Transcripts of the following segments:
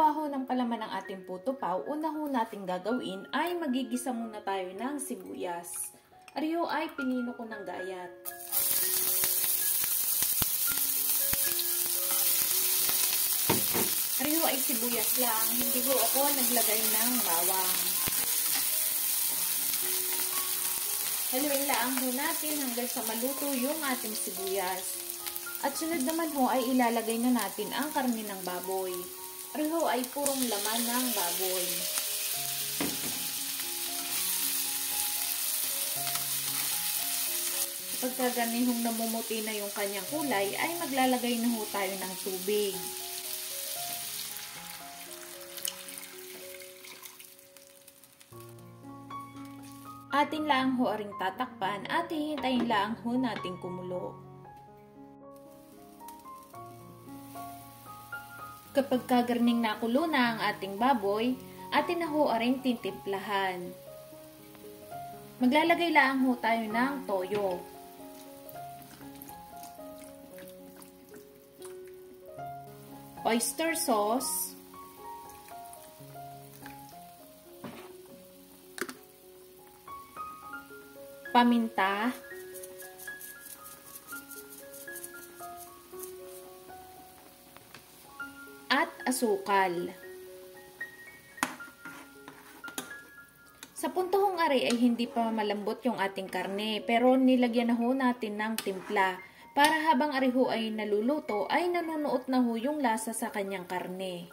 paggawa ho ng palaman ng ating puto pao, una ho natin gagawin ay magigisa muna tayo ng sibuyas. Ariho ay pinino ko ng gayat. Ariho ay sibuyas lang, hindi ho ako naglagay ng bawang. Haluin lang ho natin hanggang sa maluto yung ating sibuyas. At sunod naman ho ay ilalagay na natin ang karne ng baboy. Ariho ay purong laman ng baboy. Pagka ganihong namumuti na yung kanyang kulay, ay maglalagay na ho tayo ng tubig. Atin lang ho aring tatakpan at hihintayin lang ho nating kumulo. Kapag kagarning nakulo na ang ating baboy, atin na ho aring tintimplahan. Maglalagay lang ho tayo ng toyo. Oyster sauce. Paminta. At asukal. Sa puntong ari ay hindi pa malambot yung ating karne, pero nilagyan na ho natin ng timpla para habang ari ho ay naluluto ay nanunuot na ho yung lasa sa kanyang karne.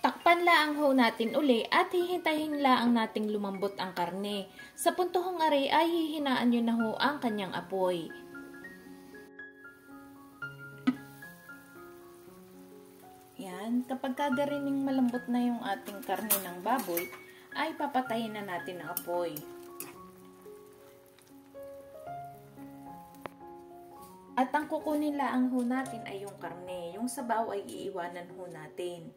Takpan laang ho natin uli at hihintayin laang nating lumambot ang karne. Sa puntong ari ay hihinaan nyo na ho ang kanyang apoy. Yan, kapag kagarining malambot na yung ating karne ng baboy, ay papatayin na natin ang apoy. At ang kukunin laang ho natin ay yung karne. Yung sabaw ay iiwanan ho natin.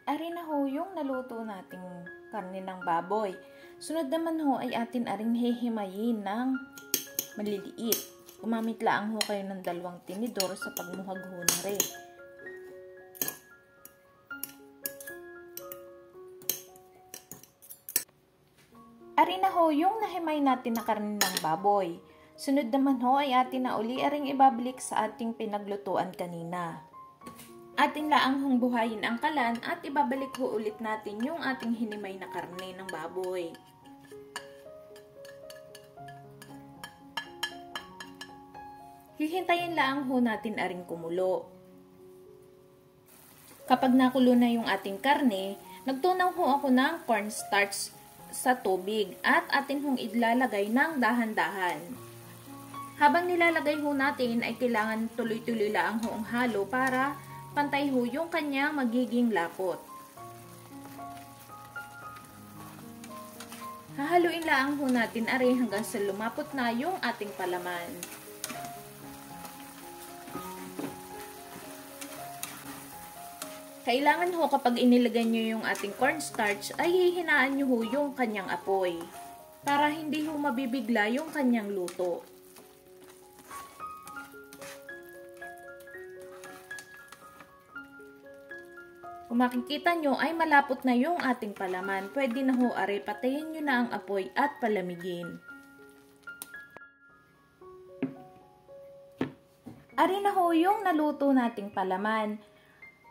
Ari na ho yung naluto nating karne ng baboy. Sunod naman ho ay atin aring hihimayin ng maliliit. Gumamit lang ho kayo ng 2 tinidor sa pagmuhag ho na rin. Ari na ho yung nahimay natin na karne ng baboy. Sunod naman ho ay atin na uli aring ibabalik sa ating pinaglutuan kanina. Atin laang hong buhayin ang kalan at ibabalik ho ulit natin yung ating hinimay na karne ng baboy. Hihintayin lang ho natin aring kumulo. Kapag nakulo na yung ating karne, nagtunaw ho ako ng cornstarch sa tubig at atin hong ilalagay ng dahan-dahan. Habang nilalagay ho natin ay kailangan tuloy-tuloy lang ho ang halo para pantay ho yung kanyang magiging lapot. Hahaluin lang ho natin ari hanggang sa lumapot na yung ating palaman. Kailangan ho kapag inilagay nyo yung ating cornstarch ay hihinaan nyo ho yung kanyang apoy para hindi ho mabibigla yung kanyang luto. Kung makikita nyo ay malapot na yung ating palaman, pwede na ho are patayin nyo na ang apoy at palamigin. Ari na ho yung naluto nating palaman.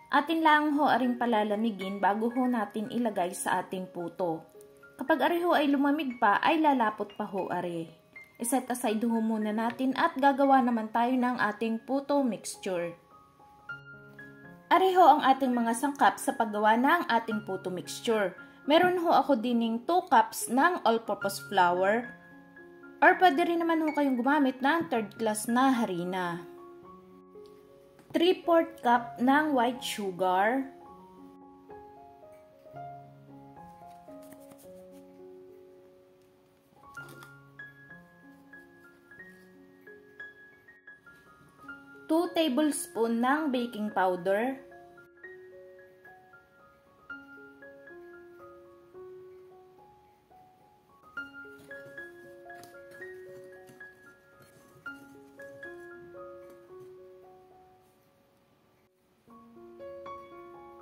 Atin lang ho aring palalamigin bago ho natin ilagay sa ating puto. Kapag ari ho ay lumamig pa, ay lalapot pa ho ari. Iset aside ho muna natin at gagawa naman tayo ng ating puto mixture. Ari ho ang ating mga sangkap sa paggawa ng ating puto mixture. Meron ho ako dining 2 cups ng all-purpose flour or pwede rin naman ho kayong gumamit ng 3rd class na harina. 3/4 cup ng white sugar, 2 tablespoon ng baking powder, 1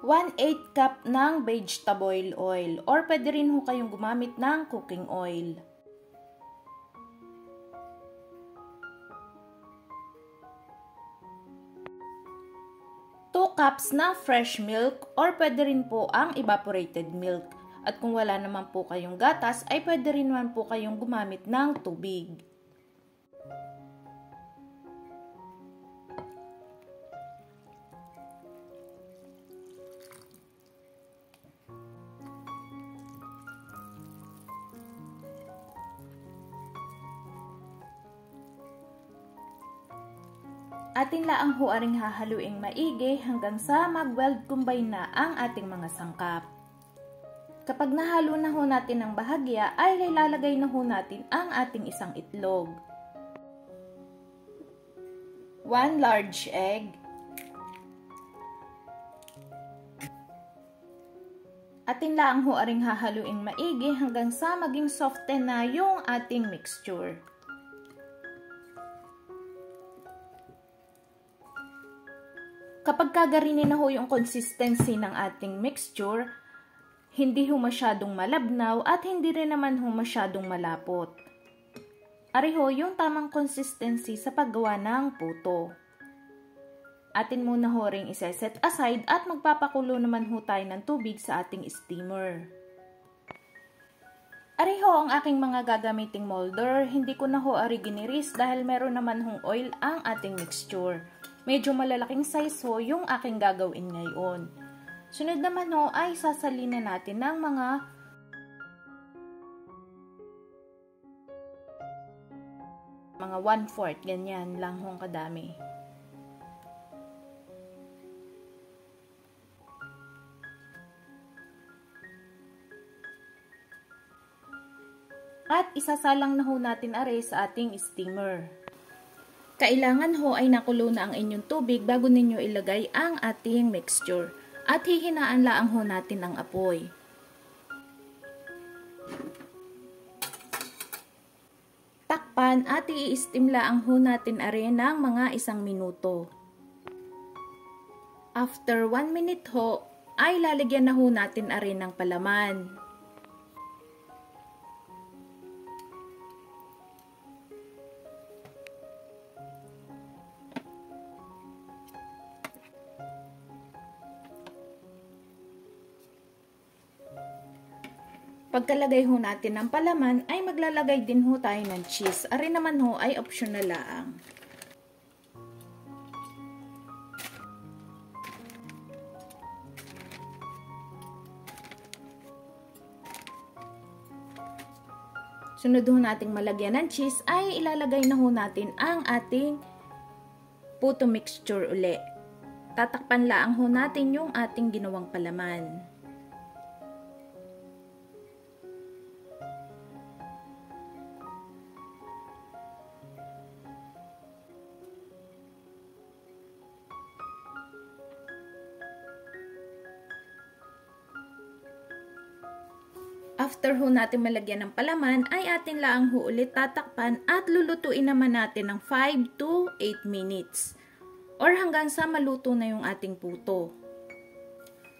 1/8 cup ng vegetable oil or pwede rin ho kayong gumamit ng cooking oil. 2 cups na fresh milk or pwede rin po ang evaporated milk. At kung wala naman po kayong gatas ay pwede rin naman po kayong gumamit ng tubig. Atin laang ho aring hahaluing maigi hanggang sa mag-weld combine na ang ating mga sangkap. Kapag nahalo na ho natin ng bahagya ay ilalagay na ho natin ang ating isang itlog. 1 large egg. Atin laang ho aring hahaluing maigi hanggang sa maging soften na yung ating mixture. Kapag kagarinin na ho yung consistency ng ating mixture, hindi ho masyadong malabnaw at hindi rin naman ho masyadong malapot. Ari ho yung tamang consistency sa paggawa ng puto. Atin muna ho ring iseset aside at magpapakulo naman ho tayo ng tubig sa ating steamer. Ari ho ang aking mga gagamiting molder, hindi ko na ho ari giniris dahil meron naman hong oil ang ating mixture. Medyo malalaking size ho yung aking gagawin ngayon. Sunod naman ho ay sasalina natin ng mga mga 1/4, ganyan lang hong kadami. At isasalang na ho natin are sa ating steamer. Kailangan ho ay nakulo na ang inyong tubig bago ninyo ilagay ang ating mixture. At hihinaan laang ho natin ang apoy. Takpan at i-steam laang ho natin are ng mga 1 minuto. After 1 minute ho, ay lalagyan na ho natin are ng palaman. Pagkalagay ho natin ng palaman, ay maglalagay din ho tayo ng cheese. Ari naman ho ay optional laang. Sunod ho nating malagyan ng cheese, ay ilalagay na ho natin ang ating puto mixture uli. Tatakpan laang ho natin yung ating ginawang palaman. After ho natin malagyan ng palaman, ay atin laang ho ulit tatakpan at lulutuin naman natin ng 5 to 8 minutes. Or hanggang sa maluto na yung ating puto.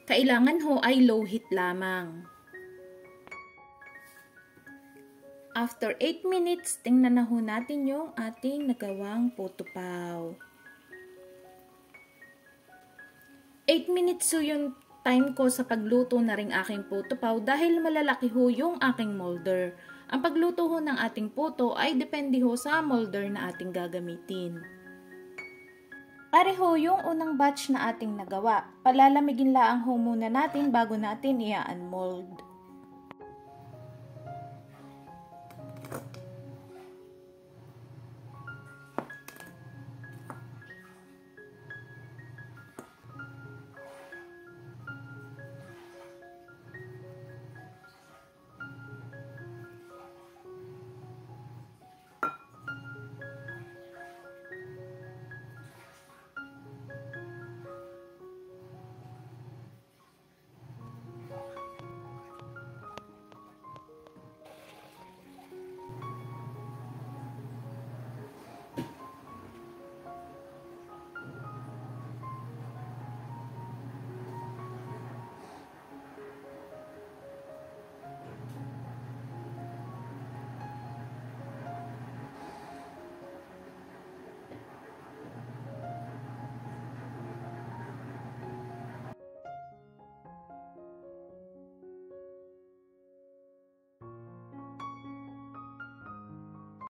Kailangan ho ay low heat lamang. After 8 minutes, tingnan na ho natin yung ating nagawang puto pao. 8 minutes ho yung time ko sa pagluto na ring aking puto pao dahil malalaki ho yung aking molder. Ang pagluto ho ng ating puto ay depende ho sa molder na ating gagamitin. Pareho yung unang batch na ating nagawa. Palalamigin laang ho muna natin bago natin i-unmold.